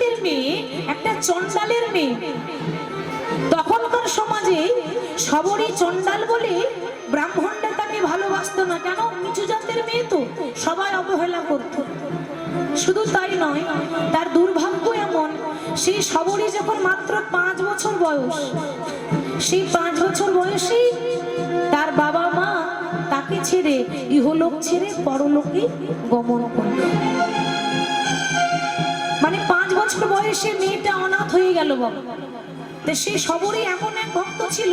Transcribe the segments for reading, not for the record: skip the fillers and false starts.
জাতের মেয়ে, একটা চন্ডালের মেয়ে। তখনকার সমাজে সবরই চন্ডাল বলে ব্রাহ্মণরা তাকে ভালোবাসতো না। কেন? নিচু জাতের মেয়ে তো, সবাই অবহেলা করত। শুধু তাই নয়, তার দুর্ভাগ্য এমন, সেই সবরই যখন মাত্র 5 বছর বয়স, সেই 5 বছর বয়সে তার বাবা মা তাকে ছেড়ে, ইহলোক ছেড়ে পরলোকে গমন করল। মানে 5 বছর বয়সে মেয়েটা অনাথ হয়ে গেল বাবা। তো সেই সবরই এমন এক ভক্ত ছিল,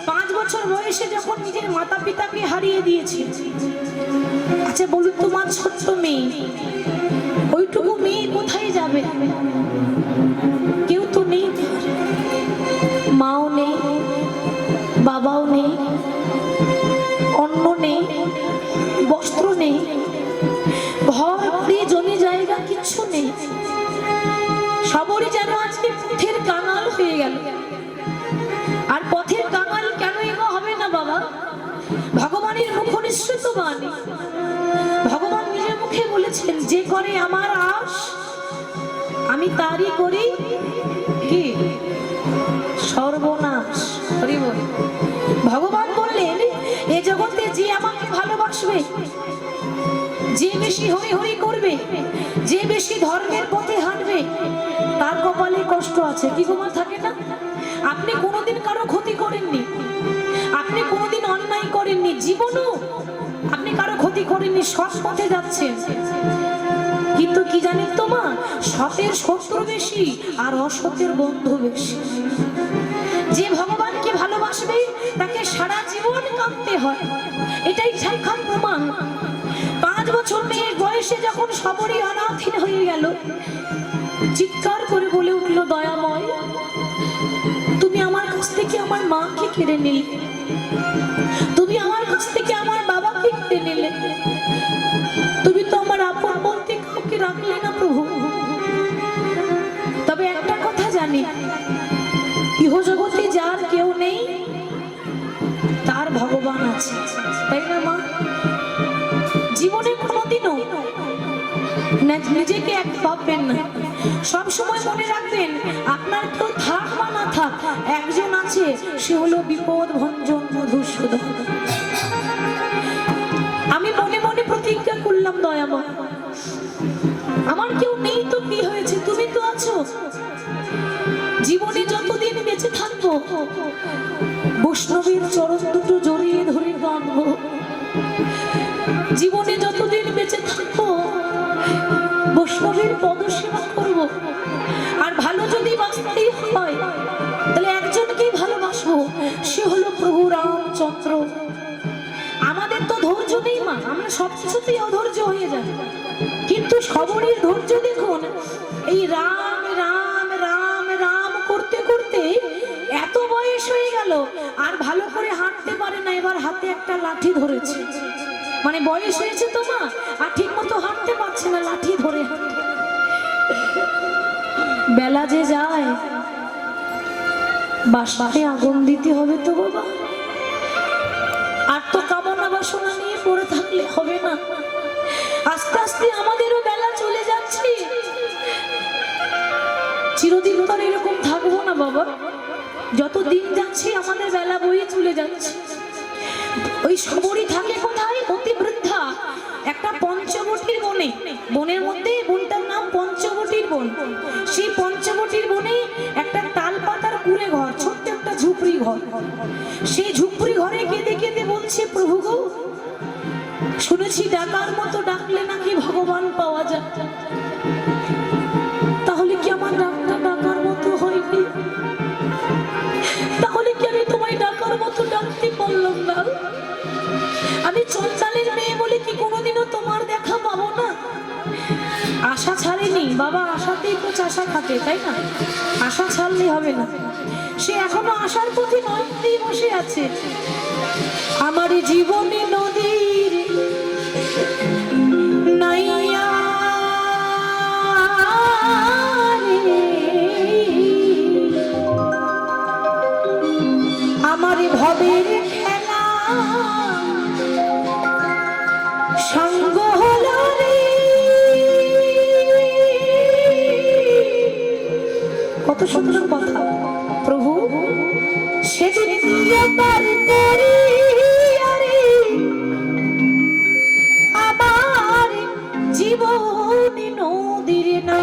5 বছর বয়সে যখন নিজের মাতা পিতাকে হারিয়ে দিয়েছে। আচ্ছা বলুন, তোমার ছোট্ট মেয়ে, ওইটুকু মেয়ে কোথায় যাবে? কেউ তো নেই, মাও নেই, বাবাও নেই, অন্ন নেই, বস্ত্র নেই, ঘর বাড়ি জমি জায়গা কিচ্ছু নেই। সবরই যেন আজকে পথের কাঙাল হয়ে গেল। আর পথের কাঙাল কেন এগো হবে না বাবা? ভগবানের মুখনিসৃত বাণী, ভগবান নিজের মুখে বলেছেন, যে করে আমার আশ আমি তারই করি কি সর্বনাশ। হরি বল। ভগবান বললেন, এ জগতে যে আমাকে ভালোবাসবে, যে বেশি হরি হরি করবে, যে বেশি ধর্মের পথে হাঁটবে, তার কপালে কষ্ট আছে। কি গোমা থাকে না? আপনি কোনোদিন কারো ক্ষতি করেননি, আপনি কোনোদিন অন্যায় করেননি, জীবনও আপনি কারো ক্ষতি করেননি, সৎ পথে যাচ্ছেন। কিন্তু কি জানেন তো মা, সতের শত্রু বেশি আর অসতের বন্ধু বেশি। যে ভগবানকে ভালোবাসবে তাকে সারা জীবন কাঁদতে হয়, এটাই সাক্ষাৎ প্রমাণ। 5 বছর মেয়ের বয়সে যখন সবরই অনাথীন হয়ে গেল, চিৎকার করে বলে উঠল, দয়াময়, তুমি আমার কাছ থেকে আমার মাকে কেড়ে নিলে, তুমি আমার কাছ থেকে আমার বাবাকে কেড়ে নিলে, তুমি তো আমার আপন বলতে কাউকে রাখলে না প্রভু। তবে একটা কথা জানি, ইহজগতে যার কেউ নেই তার ভগবান আছে, তাই না মা? জীবনে কোনোদিনও নিজেকে এক ভাববেন না, সব সময় মনে রাখবেন, আপনার কেউ থাক বা না থাক, একজন আছে, সে হলো বিপদ ভঞ্জন মধুসূদন। আমি মনে মনে প্রতিজ্ঞা করলাম, দয়াময়, আমার কেউ নেই তো কি হয়েছে, তুমি তো আছো। জীবনে যতদিন বেঁচে থাকবো, বৈষ্ণবের চরণ দুটো জড়িয়ে ধরে কাঁদবো। জীবনে যতদিন বেঁচে থাকবো, বৈষ্ণবের পদসেবা করব। আর ভালো যদি বাঁচতেই হয়, তাহলে একজনকেই ভালোবাসবো, সে হলো প্রভু রামচন্দ্র। আমাদের তো ধৈর্য নেই মা, আমরা সবকিছুতেই অধৈর্য হয়ে যাই। কিন্তু সবরই ধৈর্য দেখুন, এই রাম রাম রাম রাম করতে করতে এত বয়স হয়ে গেল, আর ভালো করে হাঁটতে পারে না। এবার হাতে একটা লাঠি ধরেছে, মানে বয়স হয়েছে তো মা, আর ঠিক মতো হাঁটতে পারছে না, লাঠি ধরে হাঁটে। বেলা যে যায়, বাসায় আগুন দিতে হবে তো বাবা। আর তো কামনা বাসনা নিয়ে পড়ে থাকলে হবে না। আস্তে আস্তে আমাদেরও বেলা চলে যাচ্ছে, চিরদিন তো এরকম থাকবো না বাবা। যত দিন যাচ্ছে আমাদের বেলা বয়ে চলে যাচ্ছে। ওই সবরই থাকে কোথায়? অতি বৃদ্ধা একটা পঞ্চবটির বনে, বনের মধ্যে বনটার নাম পঞ্চবটির বন। সেই পঞ্চবটির বনে একটা তাল পাতার কুড়ে ঘর, ছোট্ট একটা ঝুপড়ি ঘর। সেই ঝুপড়ি ঘরে কেঁদে কেঁদে বলছে, প্রভু গো, শুনেছি ডাকার মতো ডাকলে নাকি ভগবান পাওয়া যায়, তাহলে কি আমার ডাকটা ডাকার মতো হয়নি? তাহলে কি আমি তোমায় ডাকার মতো ডাকতে পারলাম না? আমি চঞ্চলের মেয়ে বলে কি কোনোদিনও তোমার দেখা পাবো না? আশা ছাড়েনি বাবা, আশাতেই তো চাষা খাটে, তাই না? আশা ছাড়লে হবে না। সে এখনো আশার প্রতি নদী বসে আছে। আমার জীবনে নদীর নাইয়া আমার ভবের খেলা সঙ্গ হলো রে, সুন্দর কথা। প্রভু সেদিন আমার জীবনী নদীর না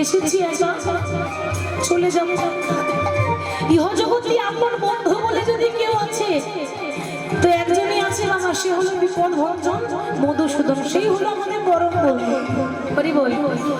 এসেছি চলে যাবো। ইহজগতে আপন বন্ধু বলে যদি কেউ আছে তো একজনই আছে বাবা, সে হলো বিপদ ভঞ্জন মধুসূদন, সেই হলো আমাদের পরম বন্ধু। হরি বল বন্ধু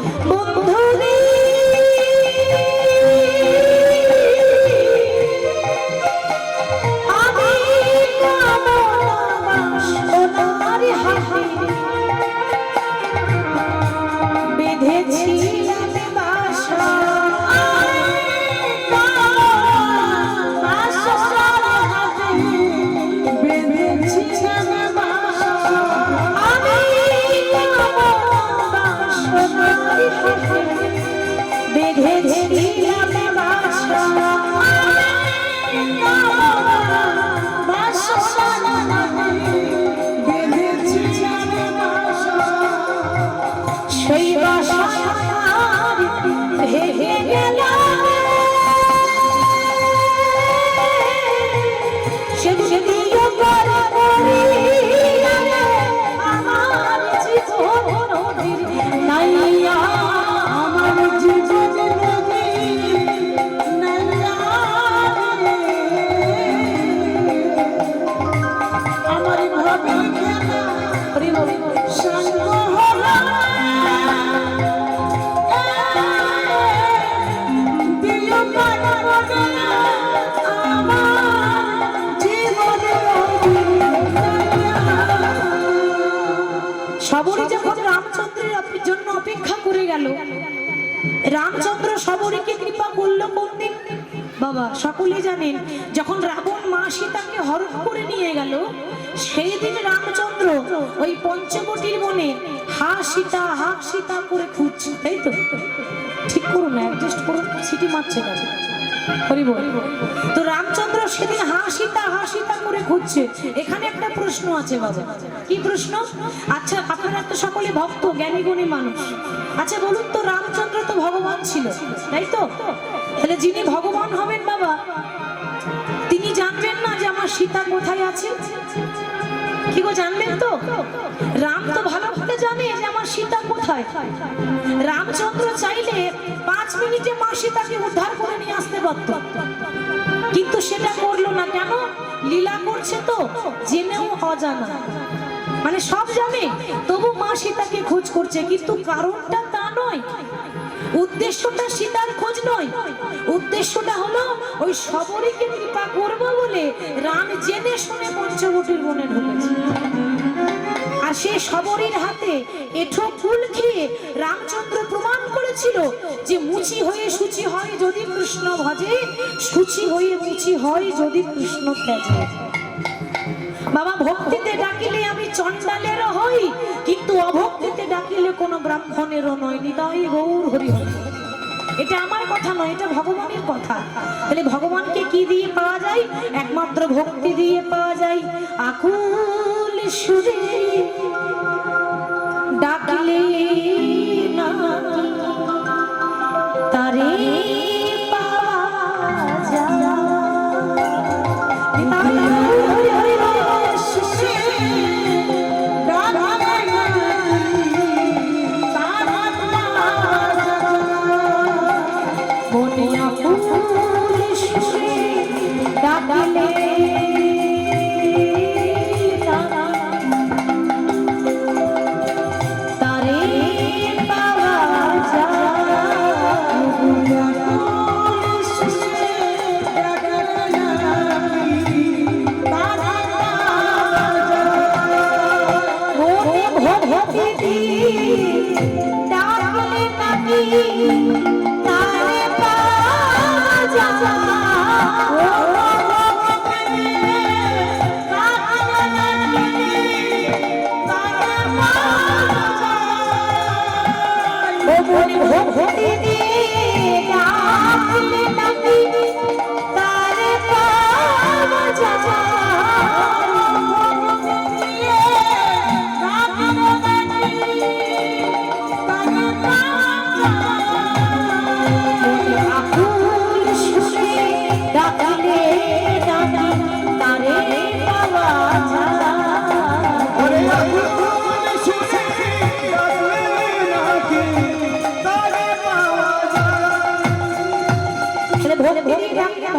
রামচন্দ্র সবরীকে কৃপা করলো কোন দিন বাবা? সকলেই জানেন যখন রাবণ মা সীতাকে হরণ করে নিয়ে গেল, সেই দিন রামচন্দ্র ওই পঞ্চবটির বনে হা সীতা করে খুঁজছে, তাই তো? ঠিক করুন না, অ্যাডজাস্ট করুন, সিটি মারছে কেন? হরি বল। তো রামচন্দ্র সেদিন হা সীতা করে খুঁজছে। এখানে একটা প্রশ্ন আছে বাবা। কি প্রশ্ন? আচ্ছা আপনারা তো সকলে ভক্ত জ্ঞানী গুণী মানুষ, আচ্ছা বলুন তো রামচন্দ্র তো ভগবান ছিল, তাই তো? তাহলে যিনি ভগবান হবেন বাবা, তিনি জানবেন না যে আমার সীতা কোথায় আছে? কি গো জানবেন তো? রাম তো ভালো করে জানে যে আমার সীতা কোথায়। রামচন্দ্র চাইলে 5 মিনিটে মা সীতাকে উদ্ধার করে নিয়ে আসতে পারত, কিন্তু সেটা করলো না। কেন? লীলা করছে তো, জেনেও অজানা, মানে সব জানে তবু মা সীতাকে খোঁজ করছে, কিন্তু কারণটা তা নয়। উদ্দেশ্যটা সীতার খোঁজ নয়, উদ্দেশ্যটা হলো ওই সবরীকে কৃপা করবো বলে রাম জেনে শুনে পঞ্চবটির বনে ঢুকেছে। আর সেই সবরীর হাতে এঠো ফুল খেয়ে রামচন্দ্র প্রমাণ করেছিল যে মুচি হয়ে সূচি হয় যদি কৃষ্ণ ভজে, সূচি হয়ে মুচি হয় যদি কৃষ্ণ ত্যাজে। বাবা ভক্তিতে ডাকিলে আমি চণ্ডালের হই, কিন্তু অভক্তিতে ডাকিলে কোনো ব্রাহ্মণেরও নয়। নিতাই গৌর হরি হরি। এটা আমার কথা নয়, এটা ভগবানের কথা। তাহলে ভগবানকে কি দিয়ে পাওয়া যায়? একমাত্র ভক্তি দিয়ে পাওয়া যায়। আকুল সুরে ডাকলে না তারে পাওয়া যায়।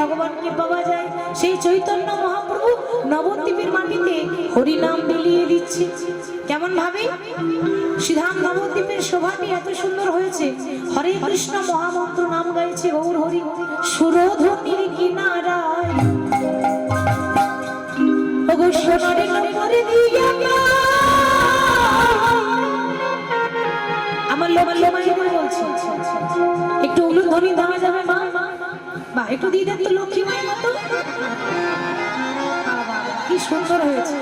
ভগবানকে পাওয়া যায়। সেই চৈতন্য মহাপ্রভু নবদ্বীপের মাটিতে হরিনাম বিলিয়ে দিচ্ছে। কেমন ভাবে শ্রীধাম নবদ্বীপের শোভাটি এত সুন্দর হয়েছে। হরে কৃষ্ণ মহামন্ত্র নাম গাইছে গৌর হরি। সুরধনির কিনারায় ওগো সোনারে নরে দিয়া আমার লোমাই করে বলছে একটু উলুধ্বনি দেওয়া যাবে মা? বা একটু দিয়ে দেন তো লক্ষ্মী মায়ের মতো। কি সুন্দর হয়েছে।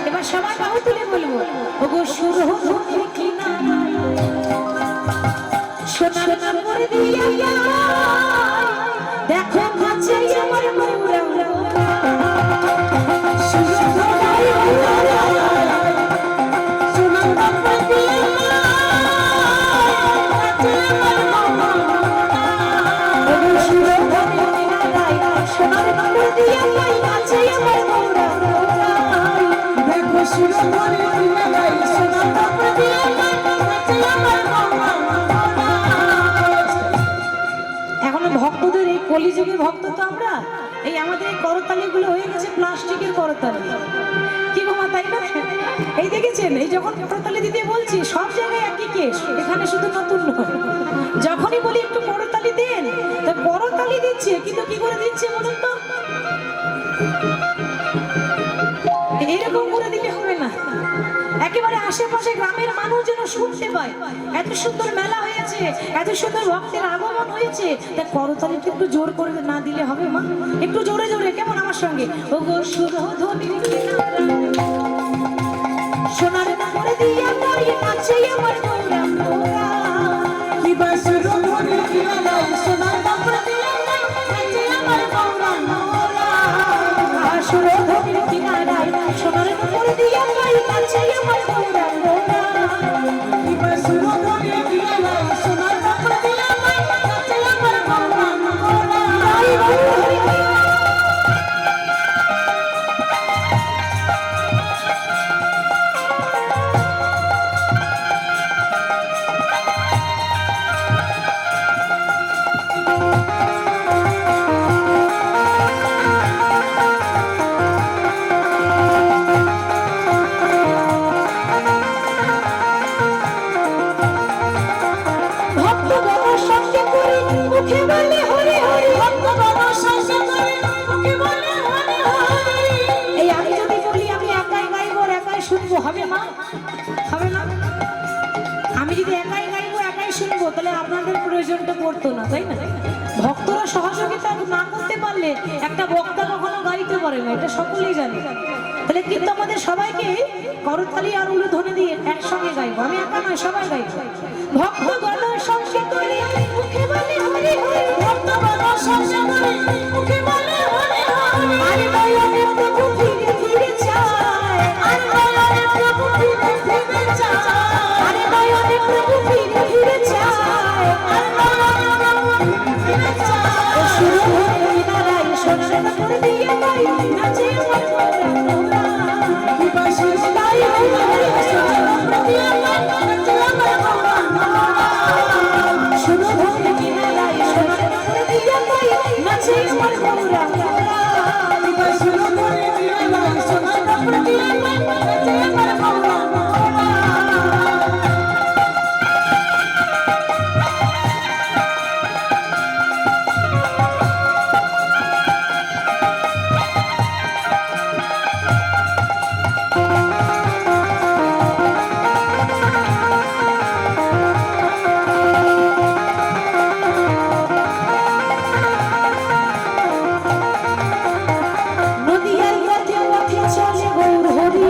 এবার সবাই বাহু তুলে বলবো ওগো সুরধনির কিনারায় সোনার নরে দিয়া দেখো কাছে আমার মৌরা এখনো ভক্তদের এই কলিযুগের ভক্ত তো আমরা। এই আমাদের এই করতালি গুলো হয়ে গেছে প্লাস্টিকের করতালি। কি গোমা তাই না? এই দেখেছেন, এই যখন করতালি দিতে বলছি সব জায়গায় একই কেস, এখানে শুধু নতুন নয়। যখনই বলি একটু করতালি দেন, তা করতালি দিচ্ছে, কিন্তু কি করে দিচ্ছে বলুন তো? এরকম করে দিলে হবে না। একেবারে আশেপাশে গ্রামের মানুষ যেন শুনতে পায় এত সুন্দর মেলা হয়েছে, এত সুন্দর ভক্তের আগমন হয়েছে। তা করতালিটা একটু জোর করে না দিলে হবে মা? একটু জোরে জোরে, কেমন আমার সঙ্গে? ওগো সুরধনির সোনার নরে দিয়া কাছে আমার মৌরা মৌরা কি সুরধনির কিনারায় সোনার নরে দিয়া কাছে আমার মৌরা মৌরা সুরধনির কিনারায় সোনার নরে দিয়া কাছে আমার মৌরা মৌরা কি সুরধনির কিনারায় সোনার নরে দিয়া কাছে আমার মৌরা মৌরা। প্রয়োজনটা পড়তো না, তাই না? ভক্তরা সহযোগিতা না করতে পারলে একটা বক্তা কখনো গাইতে পারে না, এটা সকলেই জানে। তাহলে কিন্তু আমাদের সবাইকে করতালি আর উলুধ্বনি দিয়ে একসঙ্গে গাইবো, আমি একা নয়, সবাই গাইবো। ভক্তগণ সংশিতলে মুখে বলে হরি হরি, ভক্তগণ সংশিতলে মুখে বলে হরি হরি। আরে নয়নে প্রভু ফিরে ফিরে চায়, আরে নয়নে প্রভু ফিরে ফিরে চায়, আরে নয়নে প্রভু ফিরে ফিরে চায়, আরে নয়নে প্রভু ফিরে চায়। ও সুরধুনী নারাই সোনার করে দিয়ে গাই, নাচে আমার মোরা বিবাসী তাই হরি সোনার করে দিয়ে গাই, নাচে আমার মোরা। সুরধুনী নারাই সোনার করে দিয়ে গাই, নাচে আমার মোরা বিবাসী করে দিয়ে গাই, সোনার করে দিয়ে গাই, নাচে আমার মোরা। নদিয়ার পথে পথে চলে গৌর হরি,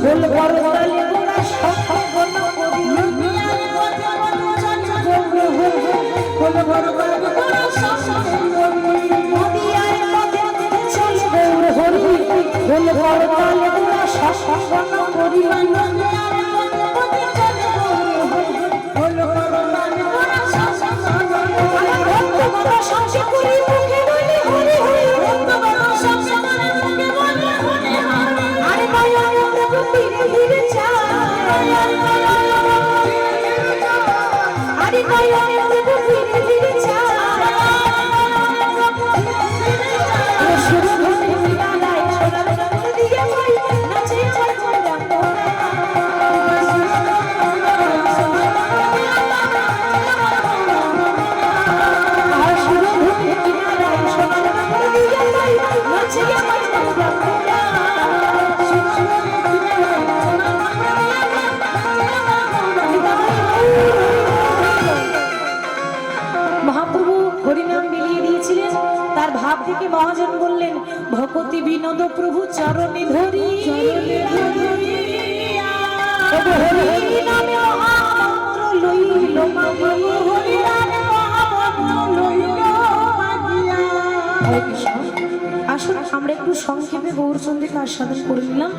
গোল বরদালে গোরা সঙ্গন করি। নদিয়ার পথে পথে চলে গৌর হরি, গোল বরদালে গোরা সঙ্গন করি। নদিয়ার পথে পথে চলে গৌর হরি, গোল বরদালে গোরা সঙ্গন করি। নদিয়ার পথে পথে চলে গৌর হরি, গোল বরদালে গোরা সঙ্গন করি। ভক্তগণ সংশয় করি মুখে বলে হরি হরি, ভক্তগণ সংশয় করে মুখে বলে হরি হরি। আরে নয়নে প্রভু ফিরে ফিরে চায়, আরে নয়নে প্রভু ফিরে ফিরে চায়, আরে নয়নে প্রভু ফিরে ফিরে চায়। ও সুরধুনী নারাই সোনার করে দিয়ে গাই, নাচে আমার মোরা মোরা। আর সুরধুনী নারাই সোনার করে দিয়ে গাই, নাচে আমার মোরা মোরা। মহাপ্রভু হরিনাম বিলিয়ে দিয়েছিলেন, তার ভাব থেকে মহাজন বললেন, ভকতি বিনোদ প্রভু চরণে ধরি, তবু হরি নামে মহামন্ত্র লইল মাগিয়া, হরি নামে মহামন্ত্র লইল মাগিয়া। হরে কৃষ্ণ। আসুন আমরা একটু সংক্ষেপে গৌরচন্দ্রকে আস্বাদন করে নিলাম,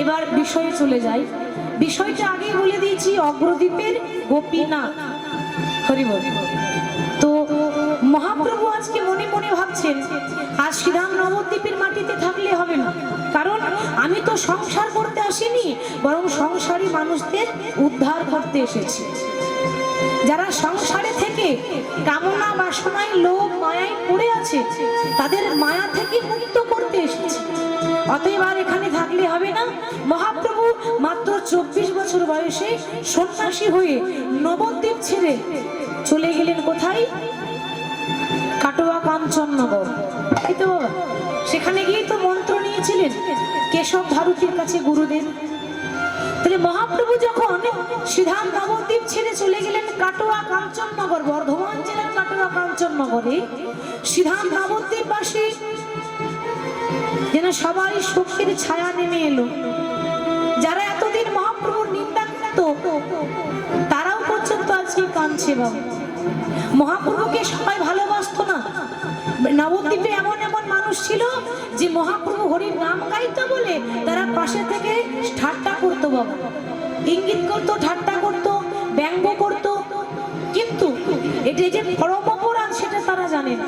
এবার বিষয়ে চলে যাই। বিষয়টা আগেই বলে দিয়েছি, অগ্রদ্বীপের গোপীনাথ। হরি বল। তো মহাপ্রভু আজকে মনে মনে ভাবছেন, আজ শ্রীধাম নবদ্বীপের মাটিতে থাকলে হবে না, কারণ আমি তো সংসার করতে আসিনি, বরং সংসারী মানুষদের উদ্ধার করতে এসেছি। যারা সংসারে থেকে কামনা বাসনায় লোভ মায়ায় পড়ে আছে, তাদের মায়া থেকে মুক্ত করতে এসেছি। অতএব আর এখানে থাকলে হবে না। মহাপ্রভু মাত্র 24 বছর বয়সে সন্ন্যাসী হয়ে নবদ্বীপ ছেড়ে চলে গেলেন কোথায়? কাটোয়া কাঞ্চননগর। এই তো বাবা, সেখানে গিয়ে তো মন্ত্র নিয়েছিলেন কেশব ভারতীর কাছে গুরুদেব। তাহলে মহাপ্রভু যখন শ্রীধাম নবদ্বীপ ছেড়ে চলে গেলেন কাটোয়া কাঞ্চননগর, বর্ধমান জেলার কাটোয়া কাঞ্চননগরে, শ্রীধাম নবদ্বীপবাসী যেন সবাই শোকের ছায়া নেমে এলো। যারা এতদিন মহাপ্রভুর নিন্দা করত, তারাও পর্যন্ত আজকে কাঁদছে। বাবা, মহাপ্রভুকে সবাই ভালোবাসতো না। নবদ্বীপে এমন এমন মানুষ ছিল যে মহাপ্রভু হরির নাম গাইতো বলে তারা পাশে থেকে ঠাট্টা করতো, বাবা, ইঙ্গিত করতো, ঠাট্টা করতো, ব্যঙ্গ করতো। কিন্তু এটা যে পরম অপরাধ সেটা তারা জানে না।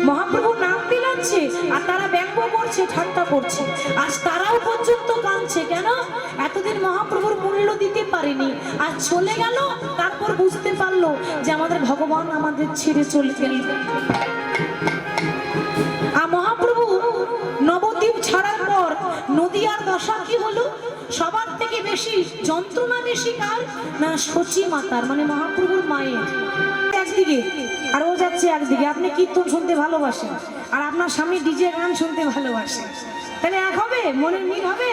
মহাপ্রভু নাম বিলাচ্ছে আর তারা ব্যঙ্গ করছে, ঠাট্টা করছে। আজ তারাও পর্যন্ত কাঁদছে। কেন? এতদিন মহাপ্রভুর মূল্য দিতে পারেনি, আজ চলে গেল, তারপর বুঝতে পারলো যে আমাদের ভগবান আমাদের ছেড়ে চলে গেল। আর মহাপ্রভু নবদ্বীপ ছাড়ার পর নদিয়ার দশা কি হলো? সবার থেকে বেশি যন্ত্রণা বেশি কার না? সচী মাতার, মানে মহাপ্রভুর মায়ের। একদিকে আর ও যাচ্ছে একদিকে। আপনি কীর্তন শুনতে ভালোবাসেন আর আপনার স্বামী ডিজে গান শুনতে ভালোবাসে, তাহলে এক হবে? মনের মিল হবে?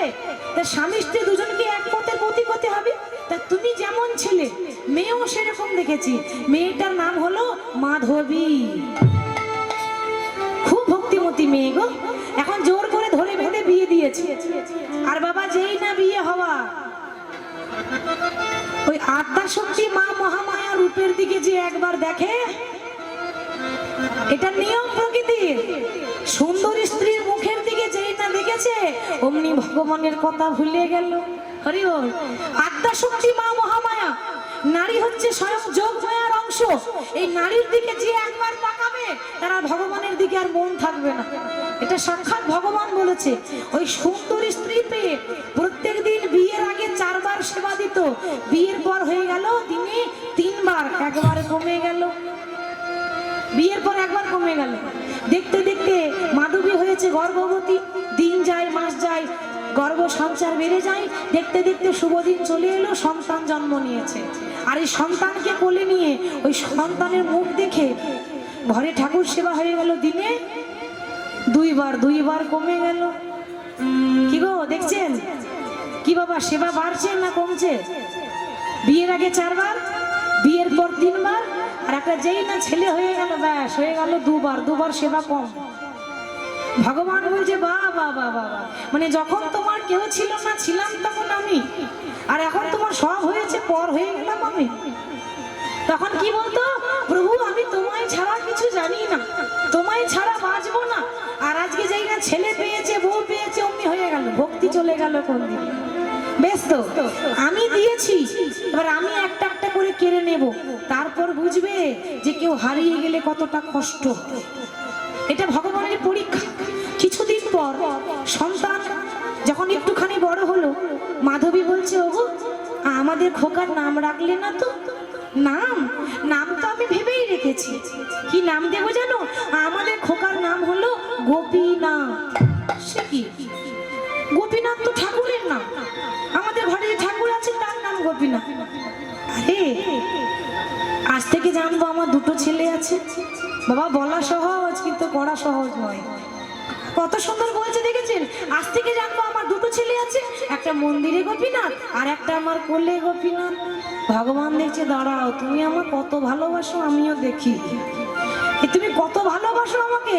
তা স্বামী স্ত্রী দুজনকে এক পথের প্রতীক হতে হবে। তা তুমি যেমন ছেলে, মেয়েও সেরকম দেখেছি। মেয়েটার নাম হলো মাধবী, খুব ভক্তিমতী মেয়ে গো। এখন জোর করে বলে ভেবে বিয়ে দিয়েছে। আর বাবা যেই না বিয়ে হওয়া, ওই আদ্যাশক্তি মা মহামায়া রূপের দিকে যে একবার দেখে, এটা নিয়ম প্রকৃতির। সুন্দরী স্ত্রীর মুখের দিকে যেই না দেখেছে, অমনি ভগবানের কথা ভুলে গেল। হরি বল। আদ্যাশক্তি মা মহামায়া, নারী হচ্ছে স্বয়ং যোগমায়ার অংশ। এই নারীর দিকে যে একবার তাকাবে, তারা ভগবানের দিকে আর মন থাকবে না। এটা সাক্ষাৎ ভগবান বলেছে। ওই সুন্দরী স্ত্রী পেয়ে প্রত্যেকদিন বিয়ের আগে 4 বার সেবা দিত, বিয়ের পর হয়ে গেল দিনে 3 বার, একবার কমে গেল। বিয়ের পর একবার কমে গেল। দেখতে দেখতে মাধবী হয়েছে গর্ভবতী। দিন যায়, মাস যায়, গর্ভ সঞ্চার বেড়ে যায়। দেখতে দেখতে শুভ দিন চলে এলো, সন্তান জন্ম নিয়েছে। আর এই সন্তানকে কোলে নিয়ে ওই সন্তানের মুখ দেখে ঘরে ঠাকুর সেবা হয়ে গেল দিনে 2 বার, 2 বার কমে গেল। কি গো দেখছেন কি বাবা, সেবা বাড়ছে না কমছে? বিয়ের আগে 4 বার, বিয়ের পর 3 বার, আর একটা যেই না ছেলে হয়ে গেল, ব্যাস হয়ে গেল 2 বার, 2 বার সেবা কম। ভগবান বলছে বাহ বাহ বাহ বাহ, মানে যখন তোমার কেউ ছিল না, ছিলাম তখন আমি, আর এখন তোমার সব হয়েছে, পর হয়ে গেলাম আমি। তখন কি বলতো, প্রভু আমি তোমায় ছাড়া কিছু জানি না, তোমায় ছাড়া বাঁচবো না। আর আজকে যেই না ছেলে পেয়েছে, বউ পেয়েছে, অমনি হয়ে গেল, ভক্তি চলে গেল কোন দিন। বেশ তো, আমি দিয়েছি, এবার আমি একটা একটা করে কেড়ে নেব, তারপর বুঝবে যে কেউ হারিয়ে গেলে কতটা কষ্ট। এটা ভগবানের পরীক্ষা। কিছুদিন পর সন্তান যখন একটুখানি বড় হলো, মাধবী বলছে, ওগো আমাদের খোকার নাম রাখলে না তো? নাম তো আমি ভেবেই রেখেছি। কি নাম দেবো জানো? আমাদের খোকার নাম হলো গোপীনাথ। সে কি? গোপীনাথ তো ঠাকুরের নাম, আমাদের ঘরে ঠাকুর আছে তার নাম গোপীনাথ। আরে আজ থেকে জানবো আমার 2টো ছেলে আছে। বাবা বলা সহজ, কিন্তু করা সহজ নয়। কত সুন্দর বলছে দেখেছেন, আজ থেকে জানবো আমার 2টো ছেলে আছে, একটা মন্দিরে গোপীনাথ আর একটা আমার কোলে গোপীনাথ। ভগবান দেখছে, দাঁড়াও, তুমি আমার কত ভালোবাসো আমিও দেখি, তুমি কত ভালোবাসো আমাকে,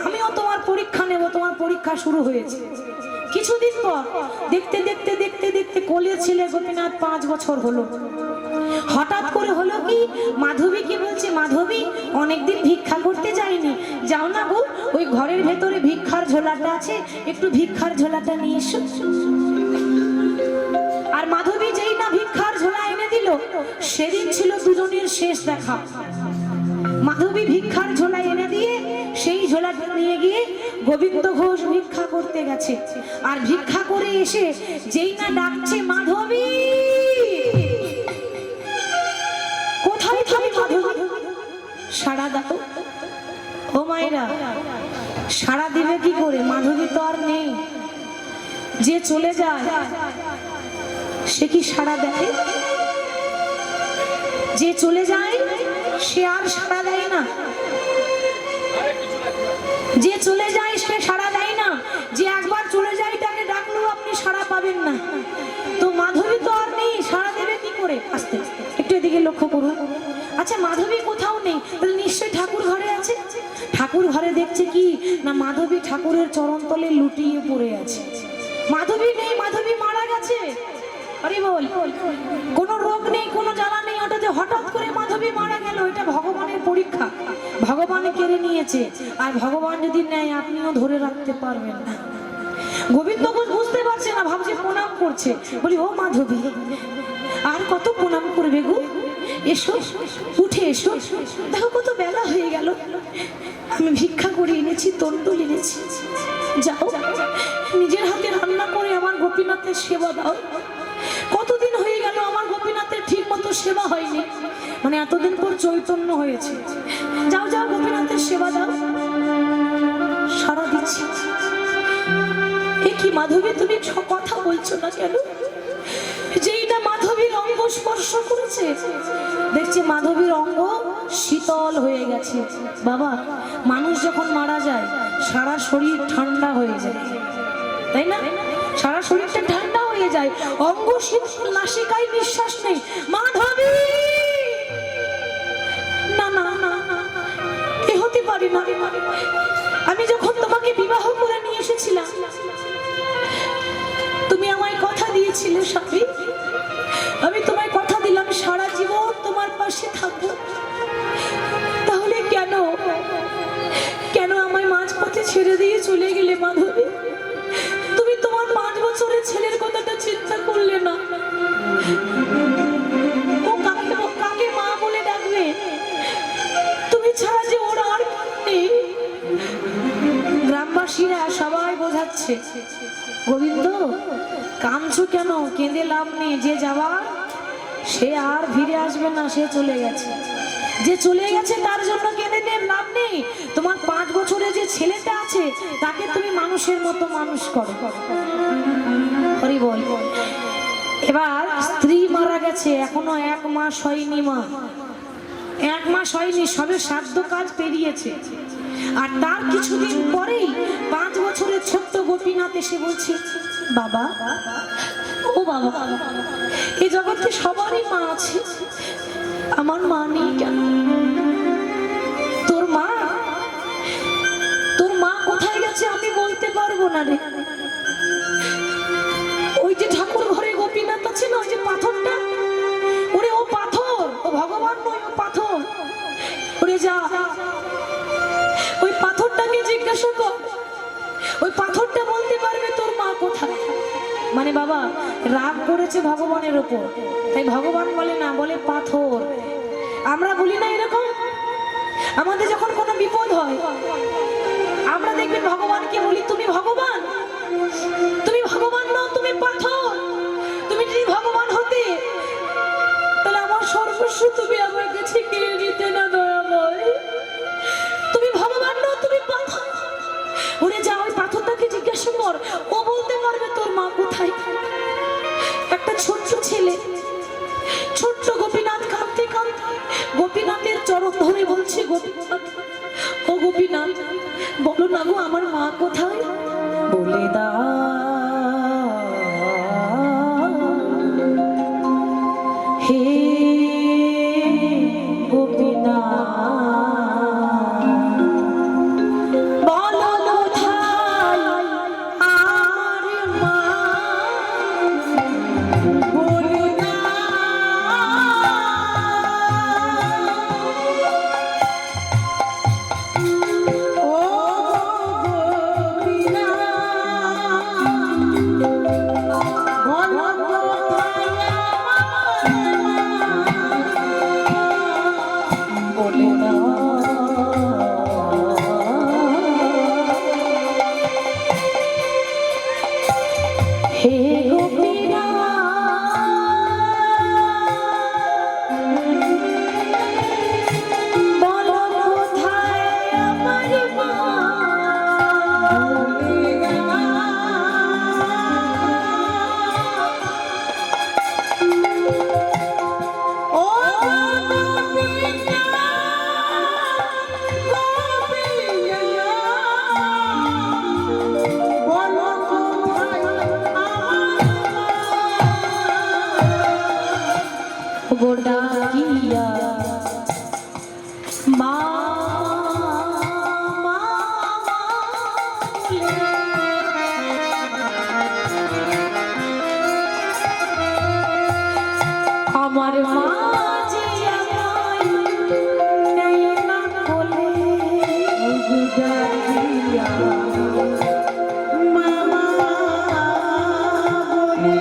আমিও তোমার পরীক্ষা নেব। তোমার পরীক্ষা শুরু হয়েছে। কিছুদিন পর দেখতে দেখতে দেখতে দেখতে কোলের ছেলে গোপীনাথ 5 বছর হলো। হঠাৎ করে হলো কি, মাধবী কি বলছে, মাধবী অনেকদিন ভিক্ষা করতে যাইনি, যাও না গো, ওই ঘরের ভেতরে ভিক্ষার ঝোলাটা আছে, একটু ভিক্ষার ঝোলাটা নিয়ে এসো। আর মাধবী যেই না ভিক্ষার ঝোলা এনে দিল, সেদিন ছিল দুজনের শেষ দেখা। মাধবী ভিক্ষার ঝোলা এনে দিয়ে সেই ঝোলাটা নিয়ে গিয়ে গোবিন্দ ঘোষ ভিক্ষা করতে গেছে। আর ভিক্ষা করে এসে যেই না ডাকছে, মাধবী কোথায় তুমি মাধবী, সাড়া দাও। ও মায়েরা, সাড়া দিবে কি করে? মাধবী তো আর নেই। যে চলে যায় সে কি সাড়া দেয়? যে চলে যায় সে আর সাড়া দেয় না। যে চলে যায় সে সাড়া দেয় না। যে একবার চলে যায় তাকে ডাকলেও আপনি সাড়া পাবেন না। তো মাধবী তো আর নেই, সাড়া দেবে কি করে? আস্তে একটু এদিকে লক্ষ্য করুন। আচ্ছা মাধবী কোথাও নেই, তাহলে নিশ্চয়ই ঠাকুর ঘরে আছে। ঠাকুর ঘরে দেখছে কি না, মাধবী ঠাকুরের চরণতলে লুটিয়ে পড়ে আছে। মাধবী নেই, মাধবী মারা গেছে। আরে বল, কোনো রোগ নেই, কোনো জ্বালা নেই, ওটা যে হঠাৎ করে মাধবী মারা গেল, এটা ভগবানের পরীক্ষা। ভগবান কেড়ে নিয়েছে, আর ভগবান যদি নেয় আপনিও ধরে রাখতে পারবেন না। গোবিন্দ ঘোষ বুঝতে পারছে না, ভাবছে প্রণাম করছে। বলি, ও মাধবী আর কত প্রণাম করবে গো, এসো উঠে এসো, দেখো কত বেলা হয়ে গেল, আমি ভিক্ষা করে এনেছি, তন্ডুল এনেছি, যাও নিজের হাতে রান্না করে আমার গোপীনাথের সেবা দাও। কতদিন হয়ে গেল আমার গোপীনাথের ঠিক মতো সেবা হয়নি, মানে এতদিন পর চৈতন্য হয়েছে, যাও যাও গোপীনাথের সেবা দাও। সারা দিচ্ছি। এ কি মাধবী, তুমি কথা বলছো না কেন? যেই না মাধবীর অঙ্গ স্পর্শ করেছে, দেখছি মাধবীর অঙ্গ শীতল হয়ে গেছে। বাবা, মানুষ যখন মারা যায় সারা শরীর ঠান্ডা হয়ে যায়, তাই না? সারা শরীরটা ঠান্ডা হয়ে যায়, অঙ্গ শীতল, নাসিকায় নিঃশ্বাস নেই। মাধবী, না না না না, এ হতে পারে না। আমি যখন তোমাকে বিবাহ করে নিয়ে এসেছিলাম বলেছিলে স্বামী, আমি তোমায় কথা দিলাম সারা জীবন তোমার পাশে থাকবো, তাহলে কেন কেন আমায় মাঝপথে ছেড়ে দিয়ে চলে গেলে মাধবী? তুমি তোমার 5 বছরের ছেলের কথাটা চিন্তা করলে না? ও কাকে মা বলে ডাকবে? তুমি ছাড়া যে ওর আর নেই। গ্রামবাসীরা সবাই বোঝাচ্ছে, গোবিন্দ কাঁদছো কেন? কেঁদে লাভ নেই, যে যাওয়ার সে আর ফিরে আসবে না, সে চলে গেছে। যে চলে গেছে তার জন্য কেঁদে লাভ নেই। তোমার 5 বছরে যে ছেলেটা আছে তাকে তুমি মানুষের মতো মানুষ করো। হরি বল। এবার স্ত্রী মারা গেছে, এখনো 1 মাস হয়নি, মা 1 মাস হয়নি, সবে শ্রাদ্ধ কাজ পেরিয়েছে। আর তার কিছুদিন পরেই 5 বছরের ছোট্ট গোপীনাথ এসে বলছে, বাবা ও বাবা, এই জগতে সবারই মা আছে, আমার মা নেই কেন? তোর মা কোথায় গেছে আমি বলতে পারবো না রে। ওই যে ঠাকুর ঘরে গোপীনাথ আছে না, ওই যে পাথরটা, ওরে ও পাথর, ও ভগবান নয়, ও পাথর। ওরে যা, ওই পাথরটাকে জিজ্ঞাসা কর, ওই পাথরটা বলতে পারবে তোর মা কোথায়। মানে বাবা রাগ করেছে ভগবানের ওপর, তাই ভগবান বলে না, বলে পাথর। আমরা বলি না এরকম? আমাদের যখন কোনো বিপদ হয় আমরা দেখবেন ভগবানকে বলি, তুমি ভগবান, তুমি ভগবান নও, তুমি পাথর। তুমি যদি ভগবান হতে তাহলে আমার সর্বস্ব তুমি আমার কাছে কেড়ে নিতে না, দয়াময়। তুমি ভগবান নও, তুমি পাথর। ওরে যা, ওই পাথরটাকে জিজ্ঞাসা কর, ও বলতে পারবে তোর মা কোথায়। একটা ছোট্ট ছেলে, ছোট্ট গোপীনাথ কাঁদতে কাঁদতে গোপীনাথের চরণ ধরে বলছে, গোপীনাথ ও গোপীনাথ বলো না গো আমার মা কোথায়, বলে দাও হে ডাকিয়া মা আমার মা যে আমায় নেই না বলে, ডাকিয়া মামা বলে।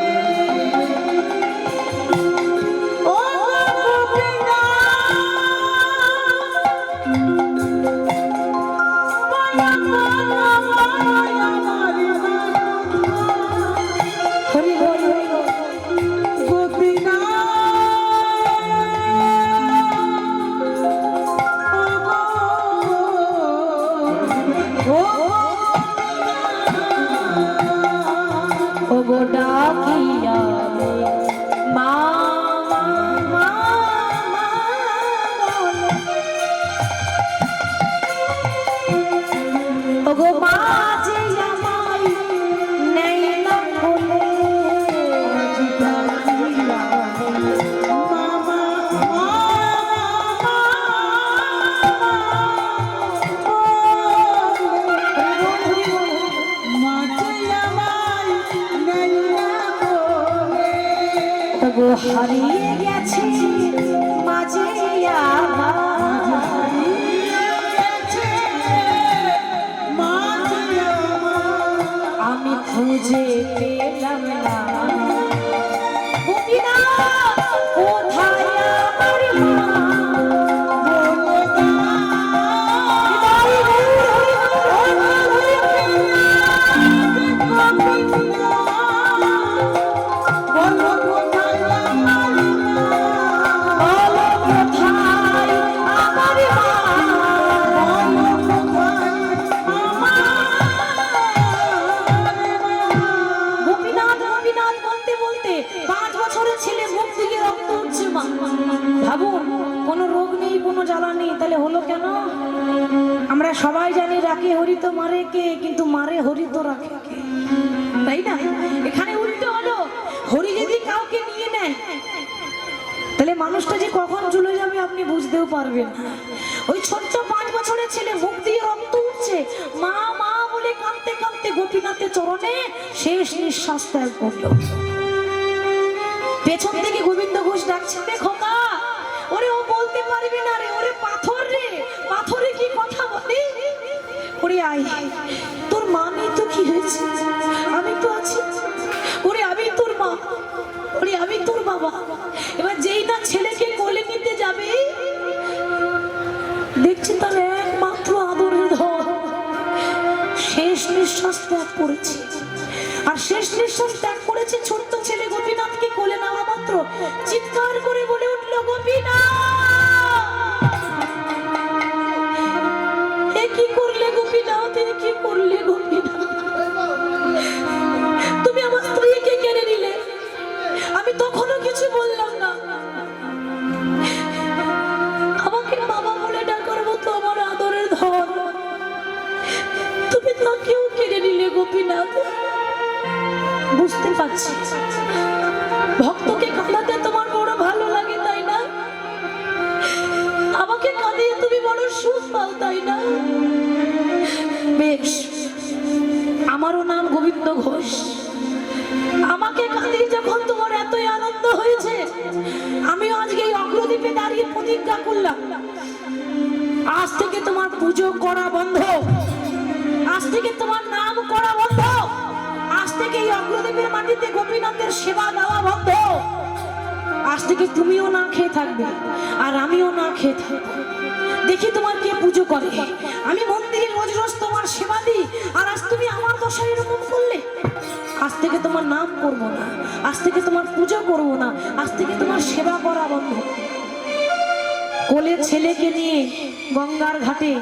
ডাকিয়া মা মা মা ওগো মা যে আমায় নেই না বলে, ডাকিয়া মামা মা যে আমায় নেই না বলে। হারিয়ে গেছে মাঝে আমি খুঁজে পেলাম না কোথায় আমার মা আমরা সবাই জানি রাখে হরি তো মারে কে, কিন্তু মারে হরি তো রাখে কে, তাই না? এখানে উল্টো হলো, হরি যদি কাউকে নিয়ে নেয় তাহলে মানুষটা যে কখন চলে যাবে আপনি বুঝতেও পারবেন না। ওই ছোট্ট 5 বছরের ছেলে মুখ দিয়ে রক্ত উঠছে, মা মা বলে কাঁদতে কাঁদতে গোপীনাথের চরণে শেষ নিঃশ্বাস ত্যাগ করলো। পেছন থেকে গোবিন্দ ঘোষ ডাকছে, রে খোকা, ওরে ও বলতে পারবে না রে, ওরে পাথর রে, পাথরে কি কথা বলে, ওরে আয়, তোর মা নেই তো কি হয়েছে, আমি তো আছি, ওরে আমি তোর মা, ওরে আমি তোর বাবা। এবার যেই না ছেলেকে কোলে নিতে যাবে দেখছি তার একমাত্র আদরের ধন শেষ নিঃশ্বাস ত্যাগ করেছে। আর শেষ নিঃশ্বাস ত্যাগ করেছে ছোট্ট ছেলে গোপীনাথকে কোলে নেওয়া মাত্র চিৎকার করে বলে উঠলো, গোপীনাথ এ কি করলে গোপীনাথ, এ কি করলে গোপীনাথ, তুমি আমার স্ত্রীকে কেড়ে নিলে, আমি তখনও কিছু বললাম না, আমাকে বাবা বলে ডাকার মতো আমার আদরের ধন তুমি তাকেও কেড়ে নিলে গোপীনাথ। বুঝতে পারছি ভক্তকে কাঁদাতে তোমার বড় ভালো লাগে, তাই না? আমাকে কাঁদিয়ে তুমি বড় সুখ পাও, তাই না? বেশ, আমারও নাম গোবিন্দ ঘোষ, আমাকে কাঁদিয়ে যখন তোমার এতই আনন্দ হয়েছে, আমিও আজকে এই অগ্রদ্বীপে দাঁড়িয়ে প্রতিজ্ঞা করলাম, আজ থেকে তোমার পুজো করা বন্ধ, আজ থেকে তোমার নাম করা বন্ধ, আজ থেকে এই অগ্রদ্বীপের মাটিতে গোপীনাথের সেবা দেওয়া বন্ধ, আজ থেকে তুমিও না খেয়ে থাকবে আর আমিও না খেয়ে থাকবো, দেখি তোমার কে পুজো করে। আমি মন্দিরে রোজ রোজ তোমার সেবা দিই, আর আজ তুমি আমার দশায় এরকম করলে। আজ থেকে তোমার নাম করব না, আজ থেকে তোমার পুজো করব না, আজ থেকে তোমার সেবা করা বন্ধ। কোলে ছেলেকে নিয়ে গঙ্গার ঘাটে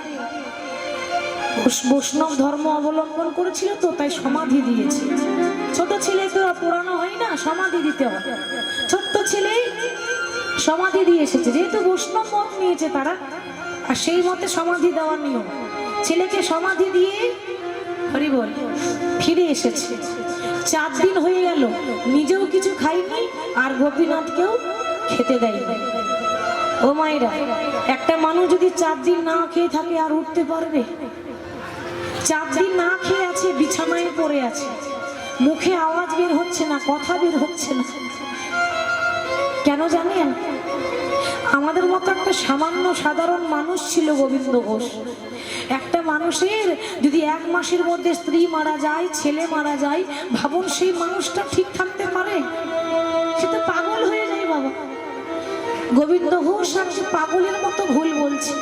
বৈষ্ণব ধর্ম অবলম্বন করেছিল তো, তাই সমাধি দিয়েছে। ছোট ছেলে তো পোড়ানো হয় না, সমাধি দিতে হয়। ছোট্ট ছেলে সমাধি দিয়ে এসেছে, যেহেতু বৈষ্ণব মত নিয়েছে তারা, আর সেই মতে সমাধি দেওয়ার নিয়ম। ছেলেকে সমাধি দিয়ে হরি বল ফিরে এসেছে। 4 দিন হয়ে গেল, নিজেও কিছু খাইনি আর গোপীনাথকেও খেতে দেয়নি। ও মায়েরা, একটা মানুষ যদি 4 দিন না খেয়ে থাকে আর উঠতে পারবে? 4 দিন না খেয়ে আছে, বিছানায় পড়ে আছে, মুখে আওয়াজ বের হচ্ছে না, কথা বের হচ্ছে না। কেন জানেন? আমাদের মতো একটা সামান্য সাধারণ মানুষ ছিল গোবিন্দ ঘোষ। একটা মানুষের যদি 1 মাসের মধ্যে স্ত্রী মারা যায়, ছেলে মারা যায়, ভাবুন সেই মানুষটা ঠিক থাকতে পারে? সে তো পাগল হয়ে যায় বাবা। গোবিন্দ ঘোষ আজকে পাগলের মতো ভুল বলছে,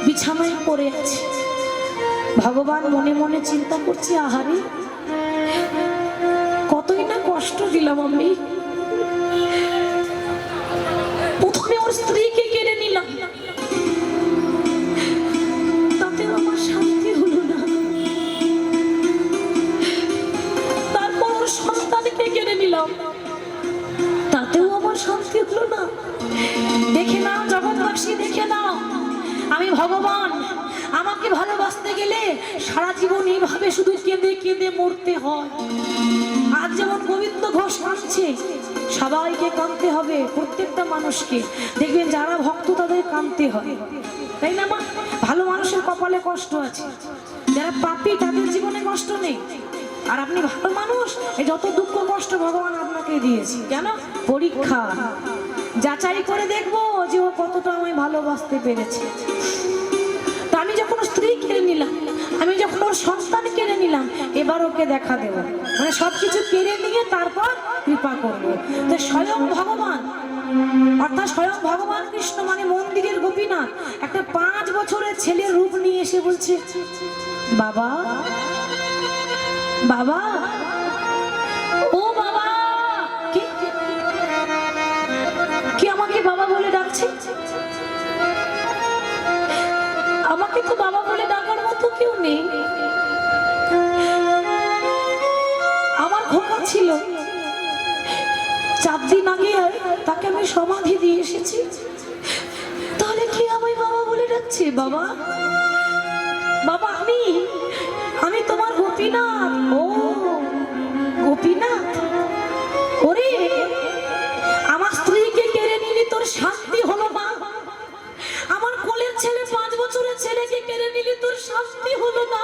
বিছানায় পড়ে আছে। ভগবান মনে মনে চিন্তা করছে, আহারে কতই না কষ্ট দিলাম আমি, প্রথমে ওর স্ত্রীকে কেড়ে নিলাম, তাতে আমার শান্তি হলো না, তারপর ওর সন্তানকে কেড়ে নিলাম, তাতেও আমার শান্তি হলো না। দেখে নাও জগৎবাসী, দেখে নাও, আমি ভগবান। আমাকে ভালোবাসতে গেলে সারা জীবন এইভাবে শুধু কেঁদে কেঁদে মরতে হয়। আজ যেমন গোবিন্দ ঘোষ কাঁদছে, সবাইকে কাঁদতে হবে, প্রত্যেকটা মানুষকে। দেখবেন যারা ভক্ত তাদের কাঁদতে হয়, তাই না মা? ভালো মানুষের কপালে কষ্ট আছে, যারা পাপী তাদের জীবনে কষ্ট নেই। আর আপনি ভালো মানুষ, এই যত দুঃখ কষ্ট ভগবান আপনাকে দিয়েছে কেন? পরীক্ষা, যাচাই করে দেখবো যে ও কতটা আমায় ভালোবাসতে পেরেছে। তো আমি যখন স্ত্রী কেড়ে নিলাম, আমি যখন ওর সন্তান কেড়ে নিলাম, এবার ওকে দেখা দেব, মানে সবকিছু কেড়ে নিয়ে তারপর কৃপা করবো। তো স্বয়ং ভগবান, অর্থাৎ স্বয়ং ভগবান কৃষ্ণ মানে মন্দিরের গোপীনাথ, একটা 5 বছরের ছেলের রূপ নিয়ে এসে বলছে, বাবা বাবা, ও বাবা। কি আমাকে বাবা বলে ডাকছে? আমাকে তো বাবা বলে ডাকার মতো কেউ নেই। আমার খোকা ছিল, 4 দিন আগে তাকে আমি সমাধি দিয়ে এসেছি, তাহলে কি আমায় বাবা বলে ডাকছে? বাবা বাবা, আমি তোমার গোপীনাথ। ও গোপীনাথ, ওরে আমার স্ত্রীকে কেড়ে নিলি, তোর শান্তি হলো না। আমার কোলের ছেলে, 5 বছরের ছেলেকে কেড়ে নিলি, তোর শান্তি হলো না।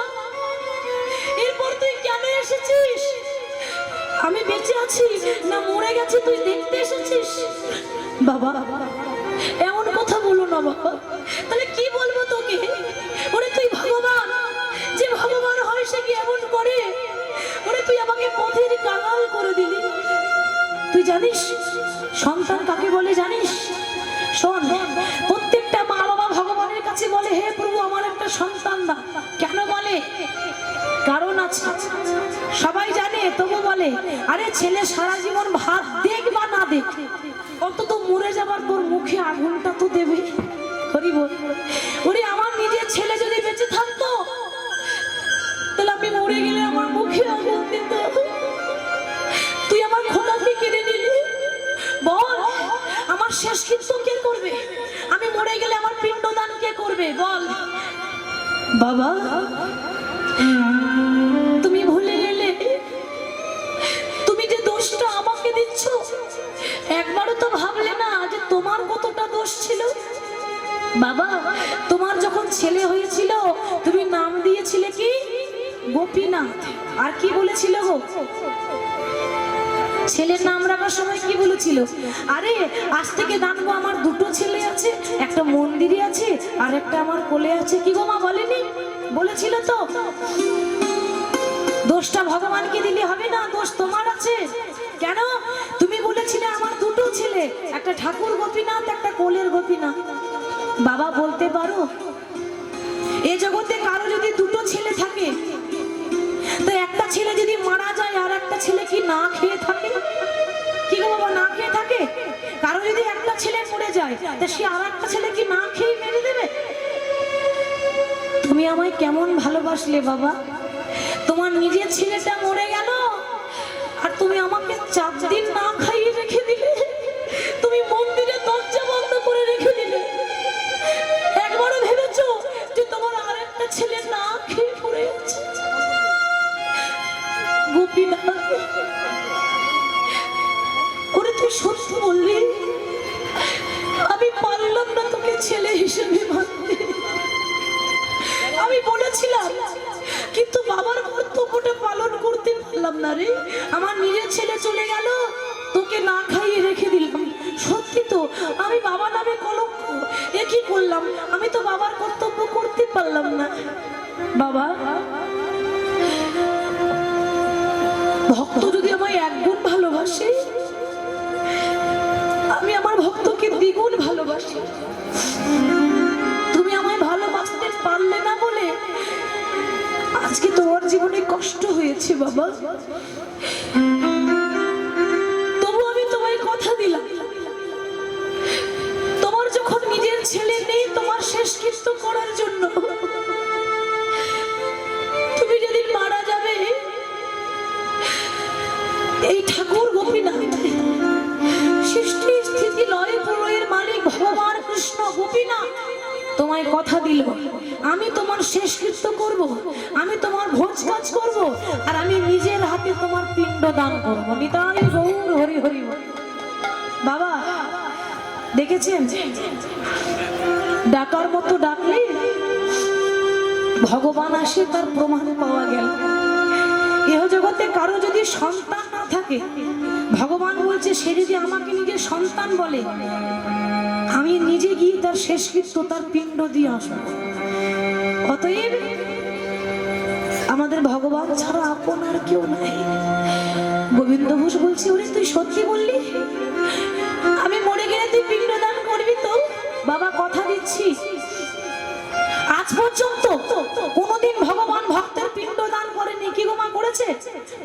এরপর তুই কেন এসেছিস? আমি বেঁচে আছি না মরে গেছি তুই দেখতে এসেছিস? বাবা এমন কথা বলো না বাবা। তাহলে কি বলবো তোকে? ওরে তুই ভগবান, যে ভগবান হয় সে কি এমন করে? ওরে তুই আমাকে পথের কাঙাল করে দিলি। তুই জানিস সন্তান কাকে বলে? জানিস? শোন, প্রত্যেকটা মা বাবা ভগবানের কাছে বলে, হে প্রভু আমার একটা সন্তান দাও। কেন বলে? কারণ আছে, সবাই জানে তবু বলে, আরে ছেলে সারা জীবন ভাত দেখ বা না দেখ, অন্তত মরে যাবার পর মুখে আগুনটা তো দেবে। হরি বল। ওরে আমার নিজের ছেলে যদি বেঁচে থাকতো, তাহলে আমি মরে গেলে আমার মুখে আগুন দিত। তুই আমার খোকাকে কেড়ে নিলি, বল আমার শেষ কৃত্য কে করবে? আমি মরে গেলে আমার পিণ্ডদান কে করবে? বল বাবা। তুমি ভুলে গেলে, তুমি যে দোষটা আমাকে দিচ্ছ, একবারও তো ভাবলে না যে তোমার কতটা দোষ ছিল। বাবা তোমার যখন ছেলে হয়েছিল, তুমি নাম দিয়েছিলে কি? গোপীনাথ। আর কি বলেছিল গো? ছেলের নাম রাখার সময় কি বলেছিল? আরে আজ থেকে জানবো আমার 2টো ছেলে আছে, একটা মন্দিরে আছে আর একটা আমার কোলে আছে। কি গো মা বলেনি? বলেছিল তো। দোষটা ভগবানকে দিলে হবে না, দোষ তোমার আছে। কেন? তুমি বলেছিলে আমার 2টো ছেলে, একটা ঠাকুর গোপীনাথ, একটা কোলের গোপীনাথ। বাবা বলতে পারো, এ জগতে কারো যদি 2টো ছেলে থাকে, তো একটা ছেলে যদি মারা যায় আর একটা ছেলে কি না খেয়ে থাকে? কি গো বাবা, না খেয়ে থাকে? কারো যদি একটা ছেলে মরে যায়, তা সে আর একটা ছেলে কি না খেয়ে মেরে দেবে? তুমি আমায় কেমন ভালোবাসলে বাবা। তোমার নিজের ছেলেটা মরে গেল আর তুমি আমাকে 4 দিন না খাইয়ে রেখে দিলে। তুমি মন্দিরে দরজা বন্ধ করে রেখে দিলে। একবারও ভেবেছো যে তোমার আর একটা ছেলে না খেয়ে পড়ে আছে? গোপীনাথ, ওরে তুই সত্যি বললি, আমি পারলাম না তোকে ছেলে হিসেবে ভাবতে। আমি বলেছিলাম, কিন্তু বাবার কর্তব্যটা পালন করতে পারলাম না রে। আমার নিজের ছেলে চলে গেল, তোকে না খাইয়ে রেখে দিলাম। সত্যি তো, আমি বাবা নামে কলঙ্ক। এ কি করলাম? আমি তো বাবার কর্তব্য করতে পারলাম না। বাবা, ভক্ত যদি আমায় 1 গুণ ভালোবাসে, আমি আমার ভক্তকে 2 গুণ ভালোবাসি। তুমি আমায় ভালোবাসতে পারলে না বলে আজকে তোমার জীবনে কষ্ট হয়েছে বাবা। তবু আমি তোমায় কথা দিলাম, তোমার যখন নিজের ছেলে নেই তোমার শেষকৃত্য করার জন্য, তুমি যেদিন মারা যাবে, এই ঠাকুর গোপীনাথ, সৃষ্টি স্থিতি লয় প্রলয়ের মালিক ভগবান কৃষ্ণ গোপীনাথ তোমায় কথা দিল, আমি তোমার শেষকৃত্য করব, আমি তোমার ভোজ কাজ করব, আর আমি নিজের হাতে তোমার পিণ্ড দান করব। নিতাই গৌর হরি হরি। বাবা দেখেছেন, ডাকার মতো ডাকলে ভগবান আসে, তার প্রমাণ পাওয়া গেল। ইহ জগৎ জগতে কারো যদি সন্তান না থাকে, ভগবান বলছে সে যদি আমাকে নিজের সন্তান বলে, আমি নিজে গিয়ে তার শেষকৃত্য, তার পিণ্ড দিয়ে আসবো। অতএব আমাদের ভগবান ছাড়া আপন আর কেউ নাই। গোবিন্দ ঘোষ বলছি, ওরে তুই সত্যি বললি? আমি মরে গেলে তুই পিণ্ডদান করবি তো? বাবা কথা দিচ্ছি, আজ পর্যন্ত কোনোদিন ভগবান ভক্তের পিণ্ডদান করেনি। কি গো মা, করেছে?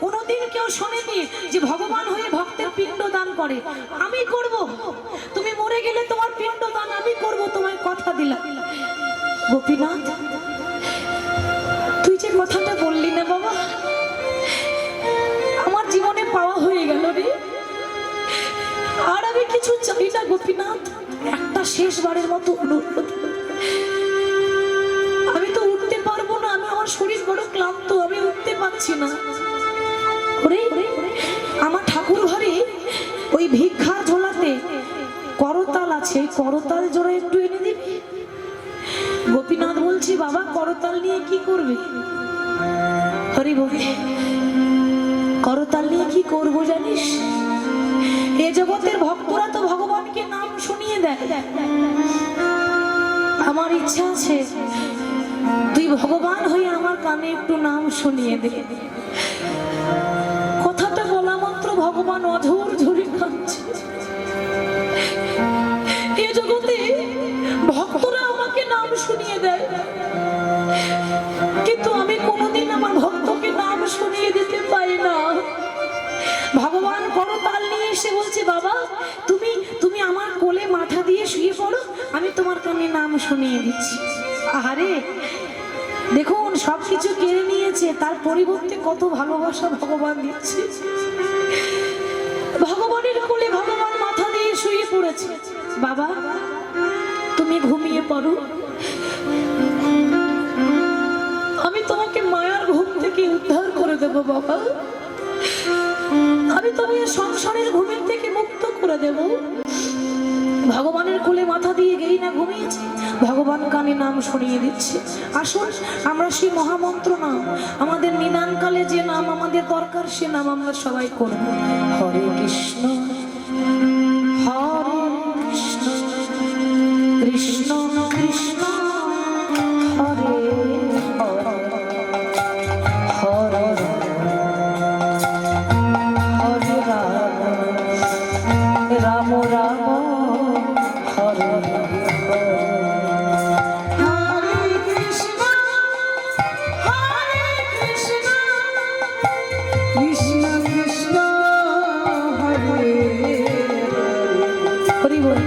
কোনোদিন কেউ শোনেনি যে ভগবান হয়ে ভক্তের পিণ্ডদান করে। আমি করব, তুমি মরে গেলে তোমার পিণ্ডদান আমি করব, তোমায় কথা দিলাম। গোপীনাথ, তুই যে কথাটা বললি না বাবা, আমার জীবনে পাওয়া হয়ে গেল রে। আর আমি কিছু চাই না গোপীনাথ, একটা শেষবারের মতো অনুরোধ। আমি তো উঠতে পারবো না, আমার শরীর বড় ক্লান্ত, আমি উঠতে পারছি না। ওরে আমার ঠাকুর ঘরে ওই ভিক্ষার ঝোলাতে করতাল আছে, করতাল জোড়া একটু এনে দিবি। গোপীনাথ বলছি, বাবা করতাল নিয়ে কি করবে? হরি বল, করতাল নিয়ে কি করবো জানিস? এ জগতের ভক্তরা তো ভগবানকে নাম শুনিয়ে দেয়। আমার ইচ্ছা আছে তুই ভগবান হয়ে আমার কানে একটু নাম শুনিয়ে দে। কথাটা বলা মাত্র ভগবান অঝোর ঝরে কাঁদছে। এ জগতে ভক্তরা আমাকে নাম শুনিয়ে দেয়, কিন্তু আমি কোনোদিন আমার ভক্তকে নাম শুনিয়ে দিতে পারি না। ভগবান করতাল নিয়ে এসে বলছে, বাবা তুমি তুমি আমার কোলে মাথা দিয়ে শুয়ে পড়ো, আমি তোমার কানে নাম শুনিয়ে দিচ্ছি। আহারে দেখুন, সবকিছু কেড়ে নিয়েছে, তার পরিবর্তে কত ভালোবাসা ভগবান দিচ্ছে। ভগবানের কোলে ভগবান মাথা দিয়ে শুয়ে পড়েছে। বাবা তুমি ঘুমিয়ে পড়ো, আমি তোমাকে মায়ার ঘুম থেকে উদ্ধার করে দেব। বাবা আমি তোমাকে সংসারের ঘুমের থেকে মুক্ত করে দেব। ভগবানের কোলে মাথা দিয়ে গেই না ঘুমিয়েছে, ভগবান কানে নাম শুনিয়ে দিচ্ছে। আসুন আমরা সেই মহামন্ত্র নাম, আমাদের নিদানকালে যে নাম আমাদের দরকার, সে নাম আমরা সবাই করব। হরে কৃষ্ণ হরে কৃষ্ণ কৃষ্ণ কৃষ্ণ হরে হরে হরে রাম রাম রাম হরে হরে কৃষ্ণ কৃষ্ণ কৃষ্ণ হরে হরি বল।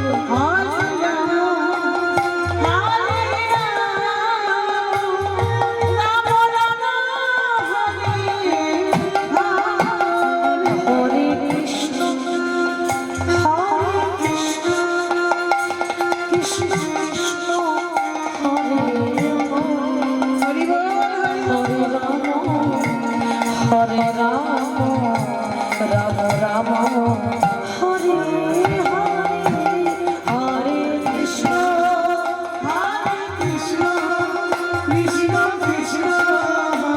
হরে রাম রাম রাম হরে হরে হরে কৃষ্ণ কৃষ্ণ কৃষ্ণ কৃষ্ণ হরে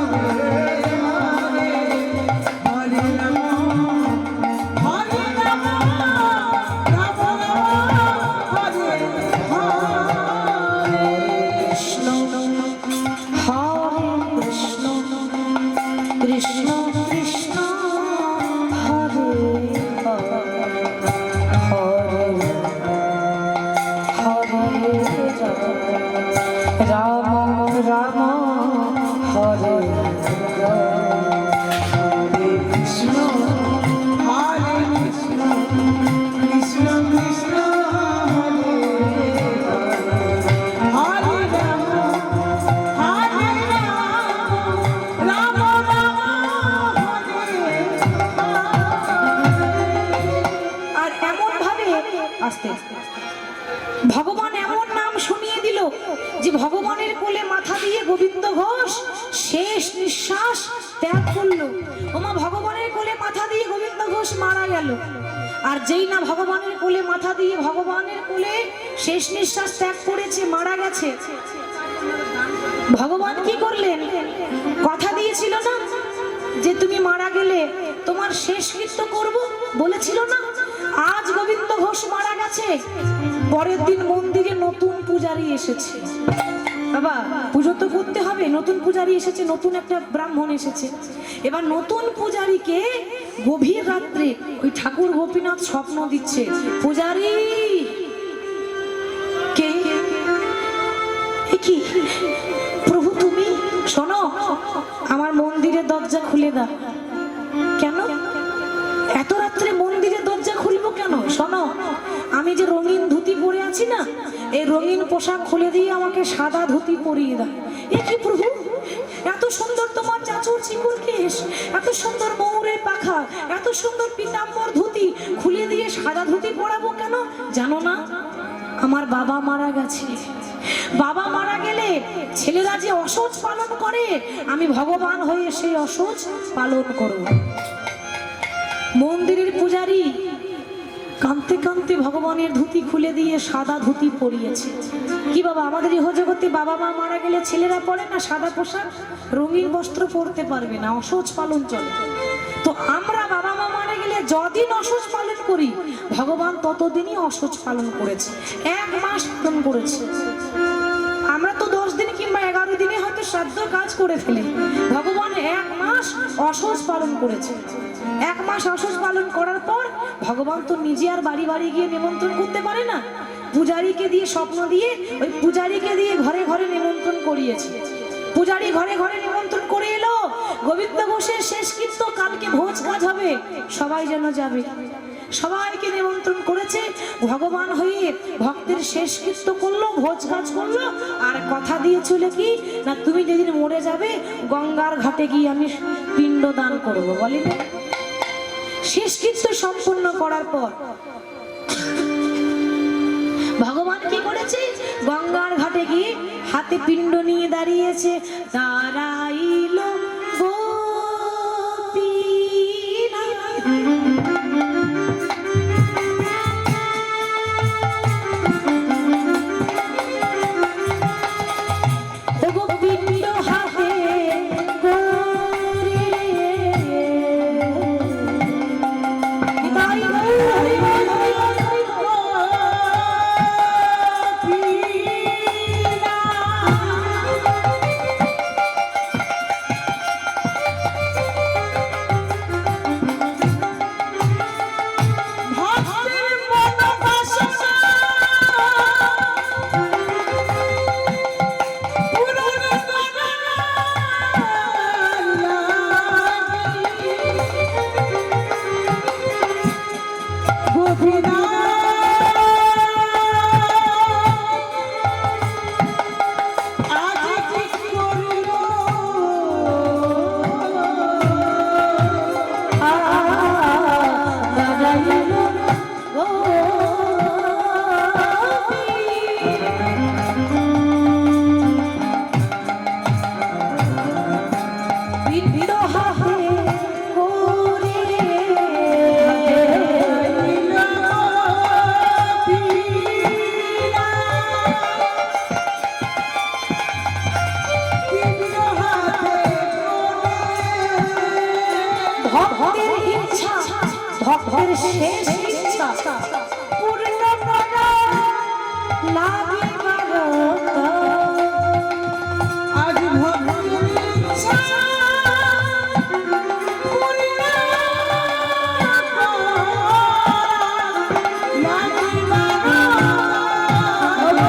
হরে হরে রাম হরে রাম রাম রাম হরে হরে কৃষ্ণ হরে কৃষ্ণ কৃষ্ণ কৃষ্ণ হরে হরে হরে রাম রাম হরে হরে কৃষ্ণ হরে কৃষ্ণ কৃষ্ণ কৃষ্ণ হরে হরে রাম হরে রাম রাম আর এমন ভাবে আস্তে ভগবান এমন নাম শুনিয়ে দিল যে ভগবানের কোলে মাথা দিয়ে গোবিন্দ ঘোষ শেষ নিঃশ্বাস ত্যাগ করলো। ওমা ভগবানের কোলে মাথা দিয়ে গোবিন্দ ঘোষ মারা গেল। আর যেই না ভগবানের কোলে মাথা দিয়ে ভগবানের কোলে শেষ নিঃশ্বাস ত্যাগ করেছে, মারা গেছে, ভগবান কি করলেন? কথা দিয়েছিল না যে তুমি মারা গেলে তোমার শেষকৃত্য করব বলেছিল না? আজ গোবিন্দ ঘোষ মারা গেছে, পরের দিন মন্দিরে নতুন পূজারী এসেছে। বাবা পুজো তো করতে হবে, নতুন পূজারী এসেছে, নতুন একটা ব্রাহ্মণ এসেছে। এবার নতুন পূজারীকে গভীর রাত্রে ওই ঠাকুর গোপীনাথ স্বপ্ন দিচ্ছে, পূজারী কে? কি প্রভু তুমি? শোনো, আমার মন্দিরের দরজা খুলে দাও। কেন এত রাত্রে মন্দিরের দরজা খুলবো কেন? শোনো, আমি যে রঙিন ধুতি পরে আছি না, এই রঙিন পোশাক খুলে দিয়ে আমাকে সাদা ধুতি পরিয়ে দাও। এ কি প্রভু, এত সুন্দর তোমার চাচুর চিকুর কেশ, এত সুন্দর ময়ূরের পাখা, এত সুন্দর পীতাম্বর ধুতি খুলে দিয়ে সাদা ধুতি পরাবো কেন? জানো না আমার বাবা মারা গেছে। বাবা মারা গেলে ছেলেরা যে অসহ্য পালন করে, আমি ভগবান হয়ে সেই অসহ্য পালন করব। মন্দিরের পূজারী কাঁদতে কাঁদতে ভগবানের ধুতি খুলে দিয়ে সাদা ধুতি পরিয়েছে। কি বাবা, আমাদের ইহজগতে বাবা মা মারা গেলে ছেলেরা পরে না সাদা পোশাক, রঙিন বস্ত্র পরতে পারবে না, অসহ্য পালন চলে। তো আমরা বাবা মা মারা গেলে যদিন অসহ্য পালন করি, ভগবান ততদিনই অসহ্য পালন করেছে, 1 মাস পালন করেছে। আমরা তো 10 দিন কিংবা 11 দিনে হয়তো শ্রাদ্ধ কাজ করে ফেলি, ভগবান 1 মাস অসহ্য পালন করেছে। 1 মাস অসহ্য পালন করার পর ভগবান তো নিজে আর বাড়ি বাড়ি গিয়ে নিমন্ত্রণ করতে পারে না, পূজারীকে দিয়ে স্বপ্ন দিয়ে ওই পূজারীকে দিয়ে ঘরে ঘরে নিমন্ত্রণ করিয়েছে। পূজারী ঘরে ঘরে নিমন্ত্রণ করে এলো, গোবিন্দ ঘোষের শেষকৃত্য কালকে ভোজ কাজ হবে, সবাই যেন যাবে। সবাইকে নিমন্ত্রণ করেছে, ভগবান হয়ে ভক্তের শেষকৃত্য করলো, ভোজ কাজ করলো, আর কথা দিয়েছিল কি না, তুমি যেদিন মরে যাবে গঙ্গার ঘাটে গিয়ে আমি পিণ্ড দান করবো। বলেন, শেষকৃত্য সম্পূর্ণ করার পর ভগবান কি করেছে, গঙ্গার ঘাটে গিয়ে হাতে পিণ্ড নিয়ে দাঁড়িয়েছে। দাঁড়াইল ভক্তের শেষ ইচ্ছা পূর্ণ করা লাগে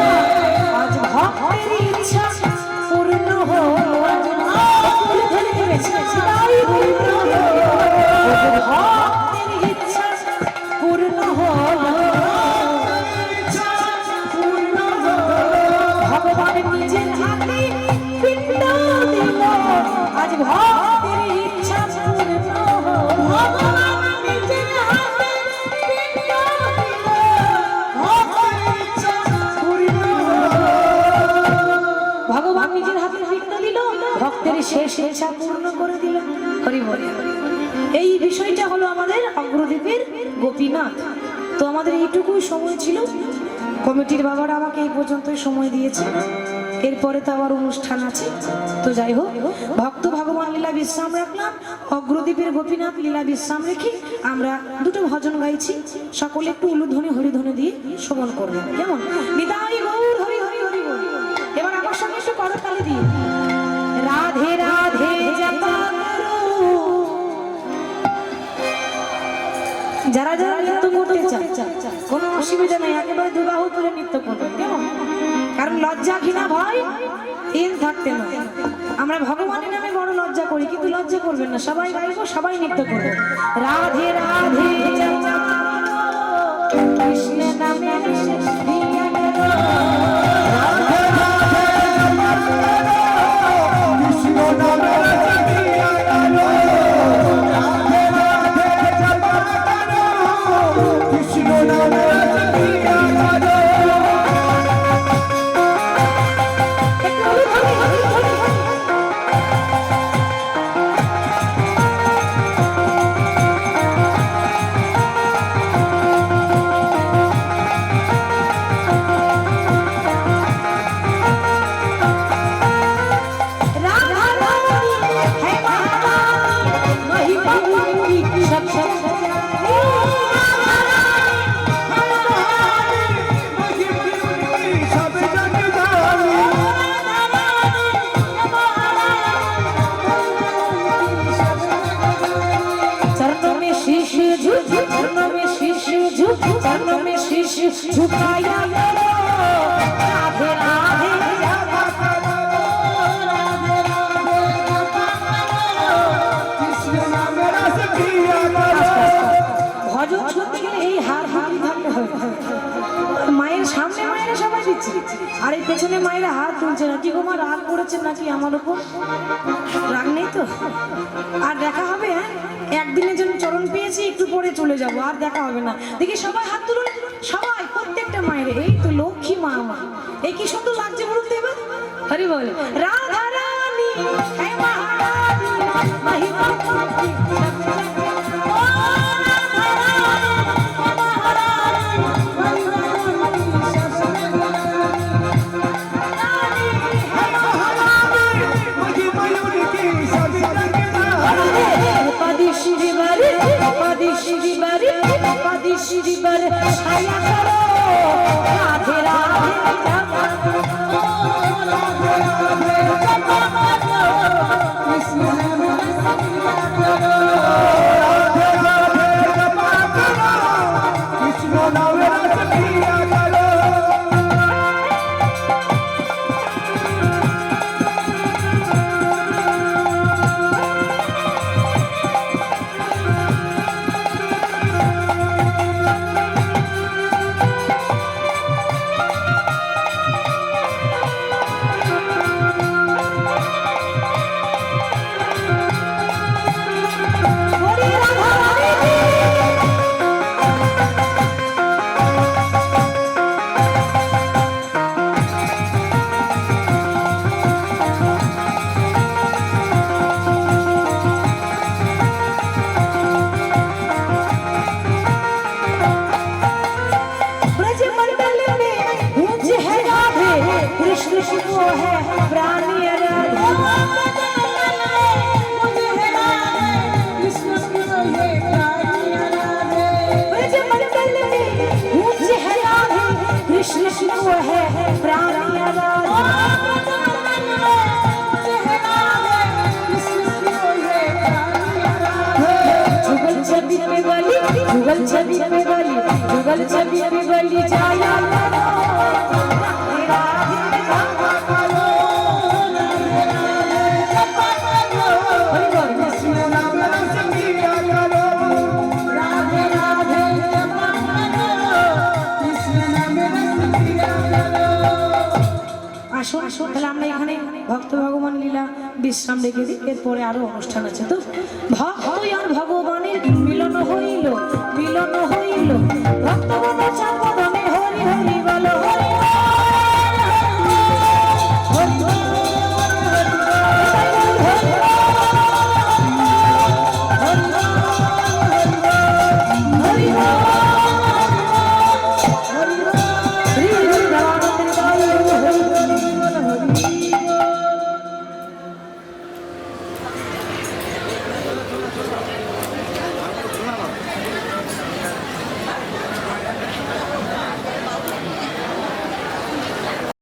আজ ভক্তের ইচ্ছা পূর্ণ আজ ভক্তের ইচ্ছা পূর্ণ হলো, ভগবান নিজের হাতে পিণ্ড দিল, ভক্তের শেষ ইচ্ছা পূর্ণ করে দিল। হরি বল। এই বিষয়টা হলো আমাদের অগ্রদ্বীপের গোপীনাথ। তো আমাদের এইটুকুই সময় ছিল, কমিটির বাবারা আমাকে এই পর্যন্তই সময় দিয়েছে। এরপরে তো আবার অনুষ্ঠান আছে। তো যাই হোক, ভক্ত ভগবান লীলা বিশ্রাম রাখলাম, অগ্রদ্বীপের গোপীনাথ লীলা বিশ্রাম রেখে আমরা দুটো ভজন গাইছি। সকলে একটু উলুধ্বনি হরিধ্বনি দিয়ে শ্রবণ করবেন, কেমন? নিতাই গৌর হরি হরি হরি বল। এবার আমার সঙ্গে একটু করতালি দিয়ে রাধে রাধে জপা করো। যারা যারা নৃত্য করতে চায় কোনো অসুবিধা নেই, একেবারে দুবাহু তুলে নৃত্য করবেন, কেমন? কারণ লজ্জা ঘৃণা ভয় তিন থাকতে নয়। আমরা ভগবানের নামে বড় লজ্জা করি, কিন্তু লজ্জা করবেন না, সবাই গাইবো, সবাই নৃত্য করবো। রাধে রাধে জপা করো, কৃষ্ণ নামে দিয়া করো। রাধে রাধে জপা করো, কৃষ্ণ নামে দিয়া করো। রাধে রাধে জপা করো, কৃষ্ণ নামে দিয়া করো। झुकाया करो, राधे राधे जपा करो, राधे राधे जपा करो, कृष्ण नाम रस पिया करो। ভজন শুনতে গেলে এই হার হাতি থাকতে হবে। মায়ের সামনে মায়েরা সবাই দিচ্ছে, আর এই পেছনে মায়েরা হাত তুলছে না। কি গো মা, রাগ করেছেন নাকি আমার উপর? রাগ নেই তো? আর দেখা হবে? হ্যাঁ, একদিনের জন্য চরণ পেয়েছি, একটু পরে চলে যাবো, আর দেখা হবে না। দেখি সবাই হাত তুলুন, সবাই, প্রত্যেকটা মায়ের। এই তো লক্ষ্মী মা আমার, এই কি সুন্দর লাগছে বলুন তো এবার। হরি বল। রাধা রানী হে মহারানী মহিমা পাতি, ও রাধা রানী হে মহারানী মহিমা পাতি, রানী হে মহারানী মহিমা উনকি সব জগতে। পাদি শ্রী বারে, পাদি শ্রী বারে, পাদি শ্রী বারে ছায়া করো, রাধে রাধে জপা করো, রাধে রাধে জপা করো, কৃষ্ণ নাম রস পিয়া করো। রাধে রাধে জপা করো, কৃষ্ণ নাম রস পিয়া করো। जुगल छवि में बली, जुगल छवि में बली जाया करो, राधे राधे जपा करो, राधे राधे जपा करो, कृष्ण नाम रस पिया करो, राधे राधे जपा करो, कृष्ण नाम रस पिया करो। আসুন আসুন, তাহলে আমরা এখানে ভক্ত ভগবান লীলা বিশ্রাম রেখে দিই, এরপরে আরো অনুষ্ঠান আছে। তো ভক্ত আর ভগবানের